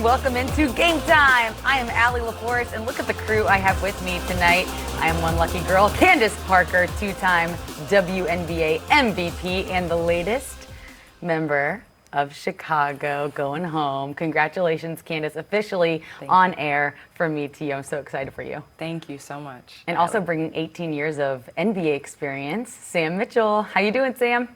welcome into Game Time. I am Allie LaForest, and look at the crew I have with me tonight. I am one lucky girl, Candace Parker, two-time WNBA MVP, and the latest member of Chicago going home. Congratulations, Candace, officially on air from me to you. I'm so excited for you. Thank you so much. And also bringing 18 years of NBA experience, Sam Mitchell. How you doing, Sam?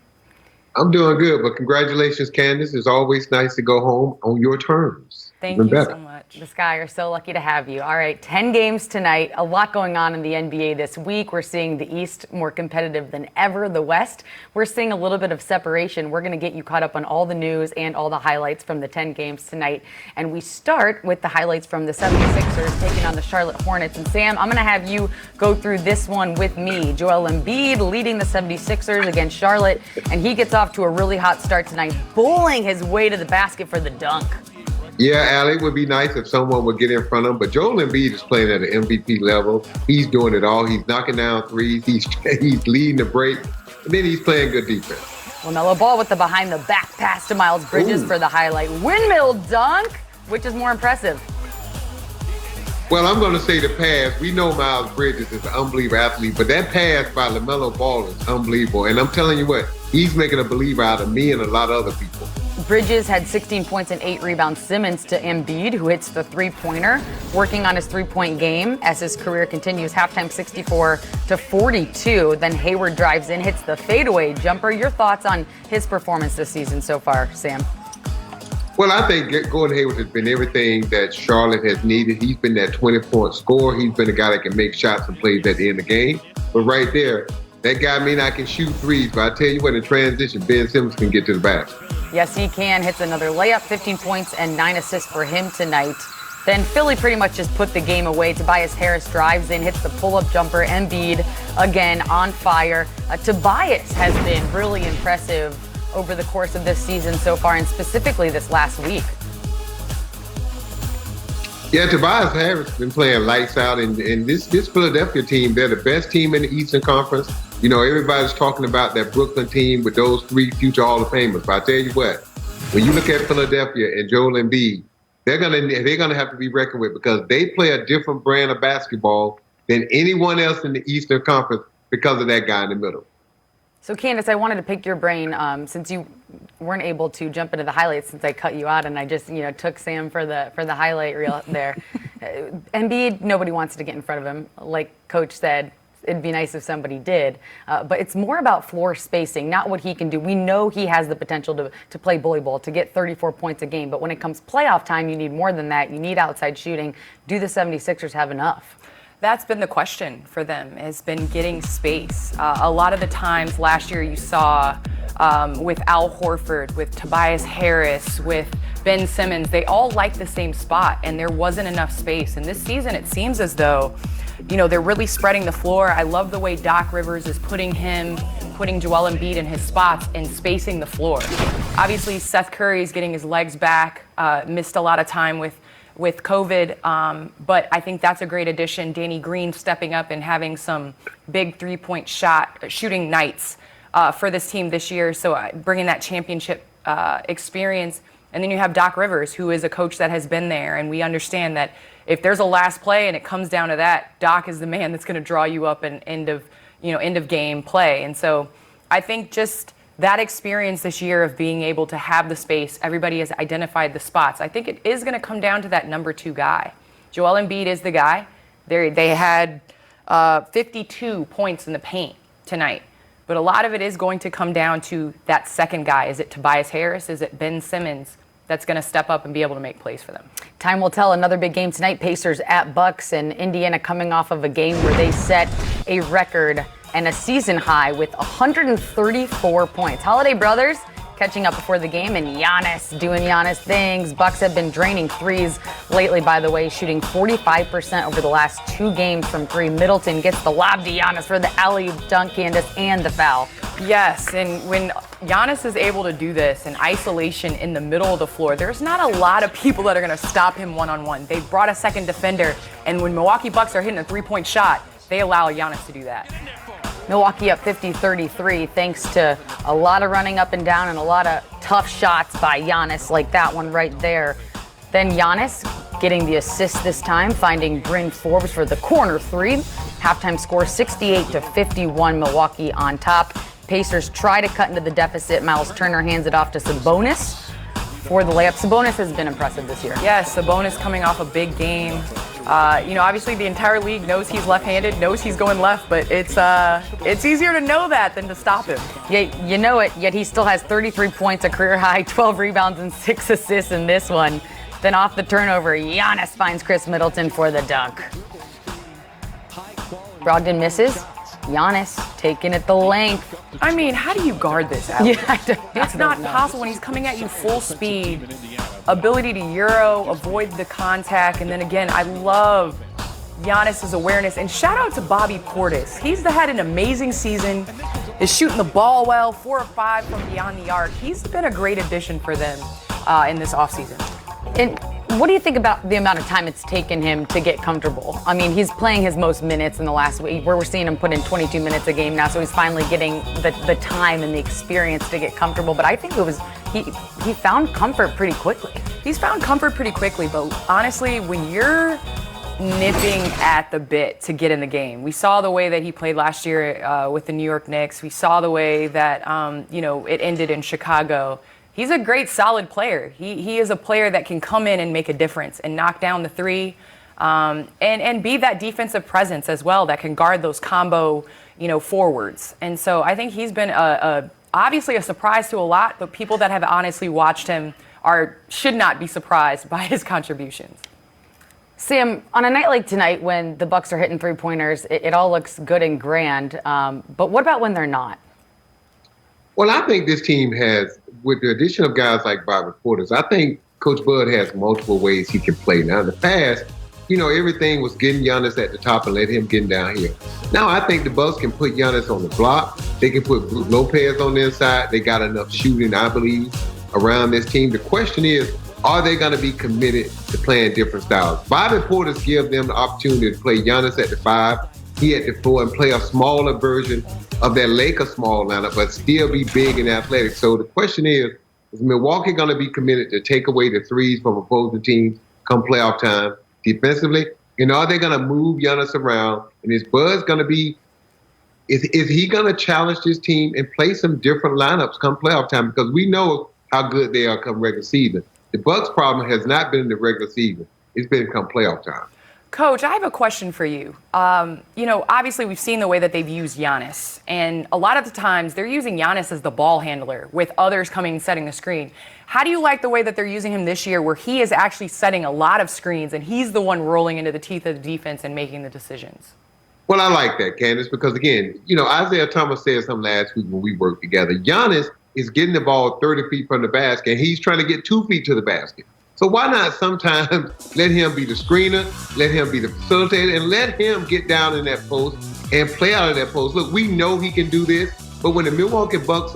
I'm doing good, but congratulations, Candace. It's always nice to go home on your terms. Thank you so much. The Sky are so lucky to have you. All right, 10 games tonight. A lot going on in the NBA this week. We're seeing the East more competitive than ever. The West, we're seeing a little bit of separation. We're going to get you caught up on all the news and all the highlights from the 10 games tonight. And we start with the highlights from the 76ers taking on the Charlotte Hornets. And Sam, I'm going to have you go through this one with me. Joel Embiid leading the 76ers against Charlotte, and he gets off to a really hot start tonight, bowling his way to the basket for the dunk. Yeah, Allie, it would be nice if someone would get in front of him, but Joel Embiid is playing at an MVP level. He's doing it all. He's knocking down threes. He's leading the break, and then he's playing good defense. LaMelo Ball with the behind-the-back pass to Miles Bridges for the highlight. Windmill dunk, which is more impressive? Well, I'm going to say the pass. We know Miles Bridges is an unbelievable athlete, but that pass by LaMelo Ball is unbelievable. And I'm telling you what, he's making a believer out of me and a lot of other people. Bridges had 16 points and 8 rebounds. Simmons to Embiid, who hits the three-pointer, working on his three-point game as his career continues. Halftime 64-42. Then Hayward drives in, hits the fadeaway jumper. Your thoughts on his performance this season so far, Sam? Well, I think Gordon Hayward has been everything that Charlotte has needed. He's been that 20-point scorer. He's been a guy that can make shots and plays at the end of the game. But right there, that guy may not can shoot threes, but I tell you what, in transition, Ben Simmons can get to the basket. Yes, he can. Hits another layup, 15 points and 9 assists for him tonight. Then Philly pretty much just put the game away. Tobias Harris drives in, hits the pull-up jumper. Embiid, again, on fire. Tobias has been really impressive over the course of this season so far, and specifically this last week. Yeah, Tobias Harris has been playing lights out, and this Philadelphia team, they're the best team in the Eastern Conference. You know, everybody's talking about that Brooklyn team with those 3 future Hall of Famers. But I tell you what, when you look at Philadelphia and Joel Embiid, they're gonna have to be reckoned with because they play a different brand of basketball than anyone else in the Eastern Conference because of that guy in the middle. So, Candace, I wanted to pick your brain since you weren't able to jump into the highlights since I cut you out and I just, took Sam for the highlight reel there. Embiid, nobody wants to get in front of him. Like Coach said, it'd be nice if somebody did. But it's more about floor spacing, not what he can do. We know he has the potential to play bully ball, to get 34 points a game. But when it comes playoff time, you need more than that. You need outside shooting. Do the 76ers have enough? That's been the question for them, has been getting space. A lot of the times last year you saw with Al Horford, with Tobias Harris, with Ben Simmons, they all liked the same spot and there wasn't enough space. And this season it seems as though, they're really spreading the floor. I love the way Doc Rivers is putting Joel Embiid in his spots and spacing the floor. Obviously Seth Curry is getting his legs back, missed a lot of time with COVID, but I think that's a great addition. Danny Green stepping up and having some big three-point shooting nights for this team this year, so bringing that championship experience. And then you have Doc Rivers, who is a coach that has been there, and we understand that if there's a last play and it comes down to that, Doc is the man that's going to draw you up an end of game play. And so I think just that experience this year of being able to have the space, everybody has identified the spots. I think it is going to come down to that number 2 guy. Joel Embiid is the guy. They had 52 points in the paint tonight. But a lot of it is going to come down to that second guy. Is it Tobias Harris? Is it Ben Simmons that's going to step up and be able to make plays for them? Time will tell. Another big game tonight. Pacers at Bucks, and Indiana coming off of a game where they set a record and a season high with 134 points. Holiday brothers catching up before the game, and Giannis doing Giannis things. Bucks have been draining threes lately, by the way, shooting 45% over the last 2 games from 3. Middleton gets the lob to Giannis for the alley-oop dunk, Candace, and the foul. Yes, and when Giannis is able to do this in isolation in the middle of the floor, there's not a lot of people that are going to stop him one-on-one. They brought a second defender, and when Milwaukee Bucks are hitting a three-point shot, they allow Giannis to do that. Milwaukee up 50-33 thanks to a lot of running up and down and a lot of tough shots by Giannis, like that one right there. Then Giannis getting the assist this time, finding Bryn Forbes for the corner three. Halftime score 68-51, Milwaukee on top. Pacers try to cut into the deficit. Miles Turner hands it off to Sabonis for the layup. Sabonis has been impressive this year. Yes, Sabonis coming off a big game. Obviously the entire league knows he's left-handed, knows he's going left, but it's easier to know that than to stop him. Yeah, you know it, yet he still has 33 points, a career high, 12 rebounds, and 6 assists in this one. Then off the turnover, Giannis finds Chris Middleton for the dunk. Brogdon misses. Giannis taking it the length. I mean, how do you guard this, Alex? Yeah, It's not possible when he's coming at you full speed. Ability to Euro, avoid the contact, and then again, I love Giannis's awareness. And shout out to Bobby Portis. He's had an amazing season. Is shooting the ball well, 4 of 5 from beyond the arc. He's been a great addition for them in this offseason. And what do you think about the amount of time it's taken him to get comfortable? I mean, he's playing his most minutes in the last week, where we're seeing him put in 22 minutes a game now, so he's finally getting the time and the experience to get comfortable. But I think he found comfort pretty quickly. He's found comfort pretty quickly, but honestly, when you're nipping at the bit to get in the game, we saw the way that he played last year with the New York Knicks. We saw the way that it ended in Chicago. He's a great, solid player. He is a player that can come in and make a difference and knock down the three, and be that defensive presence as well that can guard those combo, forwards. And so I think he's been obviously a surprise to a lot, but people that have honestly watched him should not be surprised by his contributions. Sam, on a night like tonight when the Bucks are hitting three-pointers, it all looks good and grand. But what about when they're not? Well, I think this team has, with the addition of guys like Bobby Portis, I think Coach Bud has multiple ways he can play. Now, in the past, everything was getting Giannis at the top and let him get down here. Now, I think the Bucks can put Giannis on the block. They can put Lopez on the inside. They got enough shooting, I believe, around this team. The question is, are they going to be committed to playing different styles? Bobby Portis gives them the opportunity to play Giannis at the 5, he at the 4, and play a smaller version of that Lakers small lineup, but still be big and athletic. So the question is Milwaukee going to be committed to take away the threes from opposing teams come playoff time defensively? And are they going to move Giannis around? And is Buzz going to be, is he going to challenge this team and play some different lineups come playoff time? Because we know how good they are come regular season. The Bucks' problem has not been in the regular season. It's been come playoff time. Coach, I have a question for you. Obviously we've seen the way that they've used Giannis, and a lot of the times they're using Giannis as the ball handler with others coming and setting the screen. How do you like the way that they're using him this year, where he is actually setting a lot of screens and he's the one rolling into the teeth of the defense and making the decisions? Well, I like that, Candace, because again, Isaiah Thomas said something last week when we worked together. Giannis is getting the ball 30 feet from the basket, and he's trying to get 2 feet to the basket. So why not sometimes let him be the screener, let him be the facilitator, and let him get down in that post and play out of that post? Look, we know he can do this, but when the Milwaukee Bucks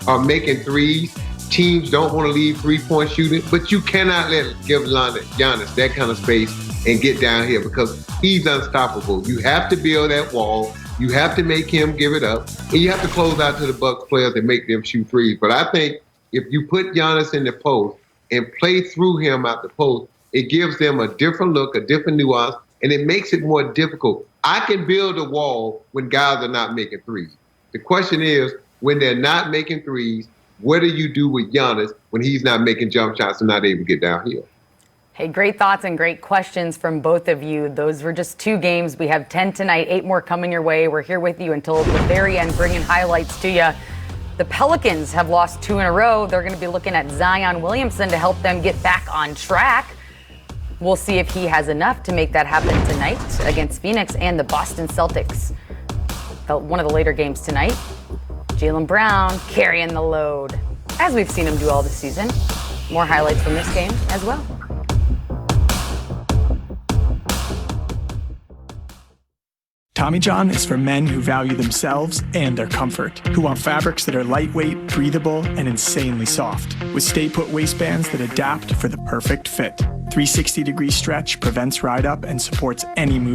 are making threes, teams don't want to leave three-point shooting, but you cannot give Giannis that kind of space and get down here because he's unstoppable. You have to build that wall. You have to make him give it up, and you have to close out to the Bucks players and make them shoot threes. But I think if you put Giannis in the post and play through him out the post, it gives them a different look, a different nuance, and it makes it more difficult. I can build a wall when guys are not making threes. The question is, when they're not making threes, what do you do with Giannis when he's not making jump shots and not able to get downhill? Hey, great thoughts and great questions from both of you. Those were just 2 games. We have 10 tonight, 8 more coming your way. We're here with you until the very end, bringing highlights to you. The Pelicans have lost 2 in a row. They're going to be looking at Zion Williamson to help them get back on track. We'll see if he has enough to make that happen tonight against Phoenix and the Boston Celtics. One of the later games tonight, Jaylen Brown carrying the load, as we've seen him do all this season. More highlights from this game as well. Tommy John is for men who value themselves and their comfort, who want fabrics that are lightweight, breathable, and insanely soft, with stay-put waistbands that adapt for the perfect fit. 360-degree stretch prevents ride-up and supports any move.